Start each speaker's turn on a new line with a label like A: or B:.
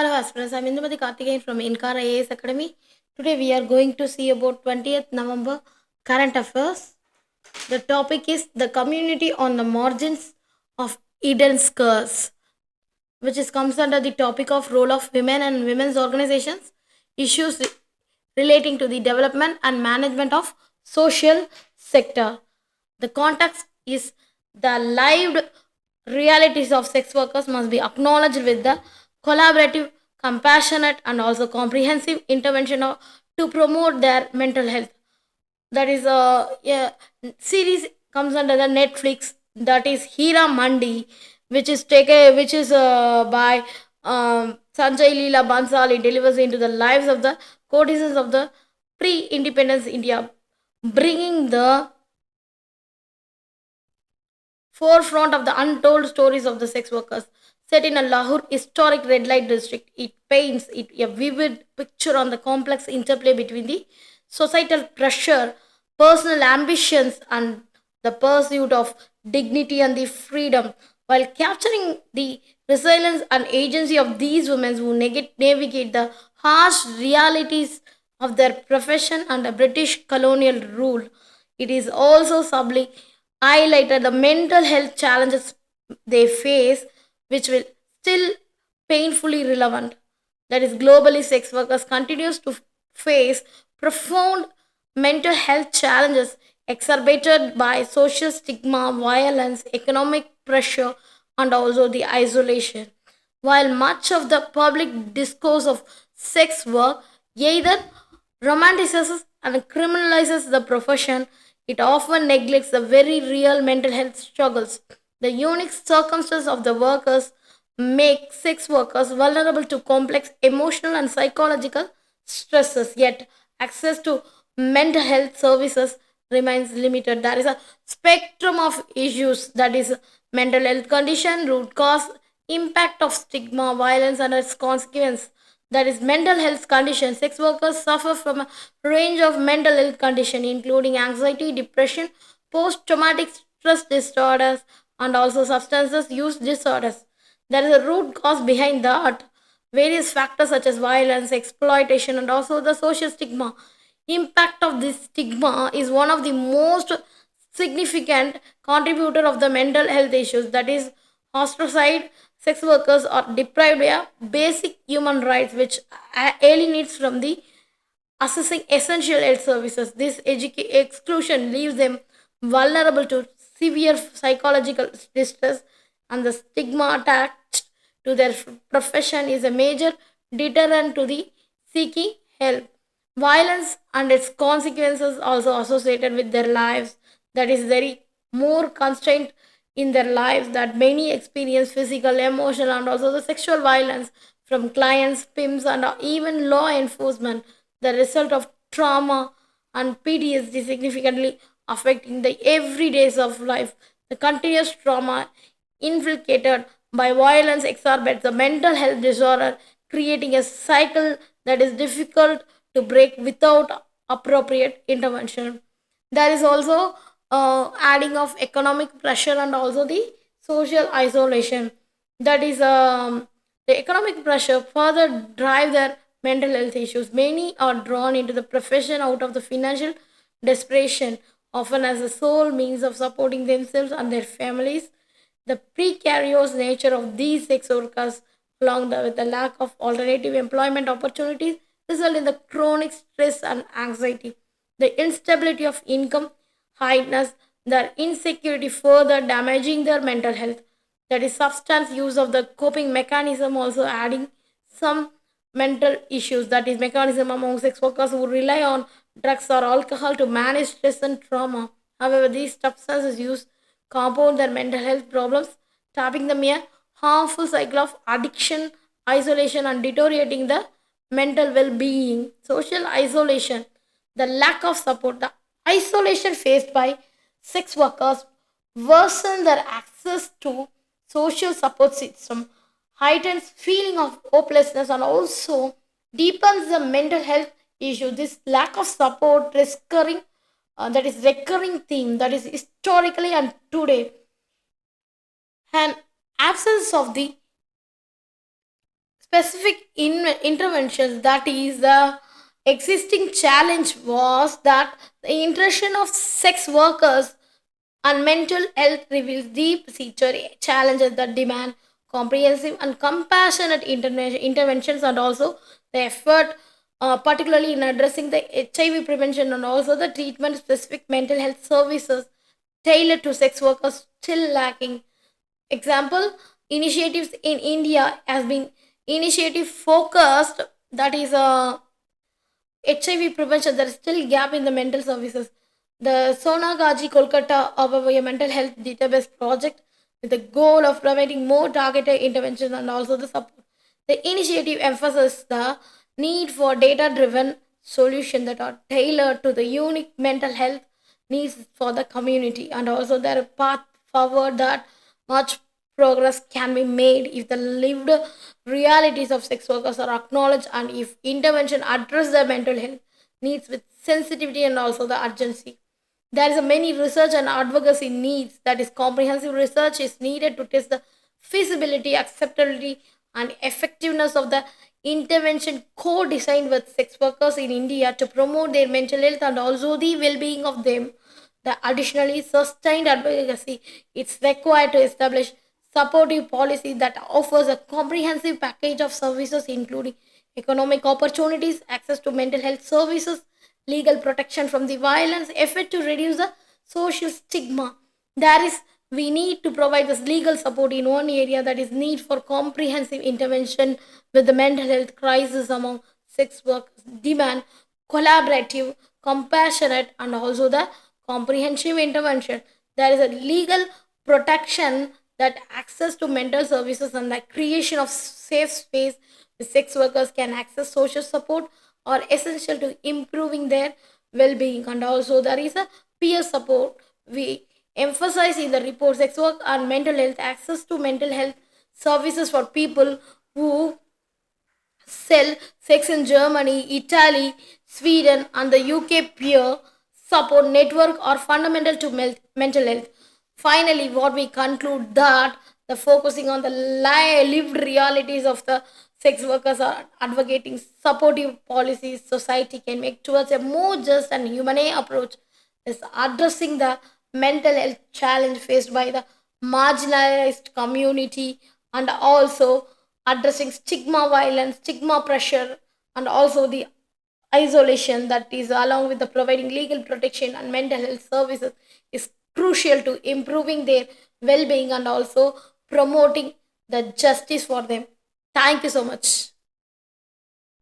A: Hello aspirants, I'm Indumati Karthikeyan from InKar IAS Academy. Today we are going to see about 20th November current affairs. The topic is the community on the margins of Eden's curse, which is comes under the topic of role of women and women's organizations, issues relating to the development and management of social sector. The context is the lived realities of sex workers must be acknowledged with the collaborative, compassionate, and also comprehensive intervention to promote their mental health. That is series comes under the Netflix, that is Hira Mandi, which is by Sanjay Leela Bansali, delivers into the lives of the courtesans of the pre-independence India, bringing the forefront of the untold stories of the sex workers. Set in a Lahore historic red light district, it paints a vivid picture on the complex interplay between the societal pressure, personal ambitions, and the pursuit of dignity and the freedom, while capturing the resilience and agency of these women who navigate the harsh realities of their profession under British colonial rule. It is also subtly highlighted the mental health challenges they face, which will still painfully relevant. That is, globally, sex workers continues to face profound mental health challenges exacerbated by social stigma, violence, economic pressure, and also the isolation. While much of the public discourse of sex work either romanticizes and criminalizes the profession, it often neglects the very real mental health struggles. The unique circumstances of the workers make sex workers vulnerable to complex emotional and psychological stresses, yet, access to mental health services remains limited. There is a spectrum of issues, that is, mental health condition, root cause, impact of stigma, violence, and its consequence. That is mental health conditions. Sex workers suffer from a range of mental health conditions, including anxiety, depression, post-traumatic stress disorders, and also substances use disorders. There is a root cause behind that. Various factors such as violence, exploitation, and also the social stigma. Impact of this stigma is one of the most significant contributor of the mental health issues, that is ostracized. Sex workers are deprived of basic human rights, which alienates from the accessing essential health services. This exclusion leaves them vulnerable to severe psychological distress, and the stigma attached to their profession is a major deterrent to the seeking help. Violence and its consequences also associated with their lives, that is very more constraint in their lives, that many experience physical, emotional, and also the sexual violence from clients, pimps, and even law enforcement. The result of trauma and PTSD significantly affecting the everydays of life. The continuous trauma inflicted by violence exacerbates the mental health disorder, creating a cycle that is difficult to break without appropriate intervention. There is also adding of economic pressure and also the social isolation. That is the economic pressure further drive their mental health issues. Many are drawn into the profession out of the financial desperation, often as the sole means of supporting themselves and their families. The precarious nature of these sex workers, along with the lack of alternative employment opportunities, result in the chronic stress and anxiety. The instability of income heightens their insecurity, further damaging their mental health. That is, substance use of the coping mechanism also adding some mental issues. That is, mechanism among sex workers who rely on drugs or alcohol to manage stress and trauma. However, these substances use compound their mental health problems, trapping them in a harmful cycle of addiction, isolation, and deteriorating the mental well-being. Social isolation, the lack of support, the isolation faced by sex workers worsen their access to social support system, heightens feeling of hopelessness, and also deepens the mental health issue. This lack of support recurring, that is recurring theme, that is historically and today, and absence of the specific interventions. That is, the existing challenge was that the interaction of sex workers and mental health reveals deep seated challenges that demand comprehensive and compassionate interventions, and also the effort, particularly in addressing the HIV prevention and also the treatment specific mental health services tailored to sex workers still lacking. Example, initiatives in India has been initiative focused, that is HIV prevention. There is still gap in the mental services. The Sonagaji Kolkata of a mental health database project with the goal of providing more targeted intervention and also the support. The initiative emphasizes the need for data-driven solutions that are tailored to the unique mental health needs for the community, and also there are path forward that much progress can be made if the lived realities of sex workers are acknowledged and if intervention address their mental health needs with sensitivity and also the urgency. There is a many research and advocacy needs, that is comprehensive research is needed to test the feasibility, acceptability and effectiveness of the intervention co-designed with sex workers in India to promote their mental health and also the well-being of them. The additionally sustained advocacy is required to establish supportive policy that offers a comprehensive package of services including economic opportunities, access to mental health services, legal protection from the violence, effort to reduce the social stigma. There is, we need to provide this legal support in one area, that is need for comprehensive intervention with the mental health crisis among sex workers. Demand collaborative, compassionate, and also the comprehensive intervention. There is a legal protection, that access to mental services and the creation of safe space where sex workers can access social support are essential to improving their well-being. And also there is a peer support. We emphasize in the report sex work and mental health, access to mental health services for people who sell sex in Germany, Italy, Sweden, and the UK. Peer support network are fundamental to mental health. Finally, what we conclude that the focusing on the lived realities of the sex workers are advocating supportive policies society can make towards a more just and humane approach is addressing the mental health challenge faced by the marginalized community, and also addressing stigma violence, stigma pressure, and also the isolation, that is along with the providing legal protection and mental health services is crucial to improving their well-being and also promoting the justice for them. Thank you so much.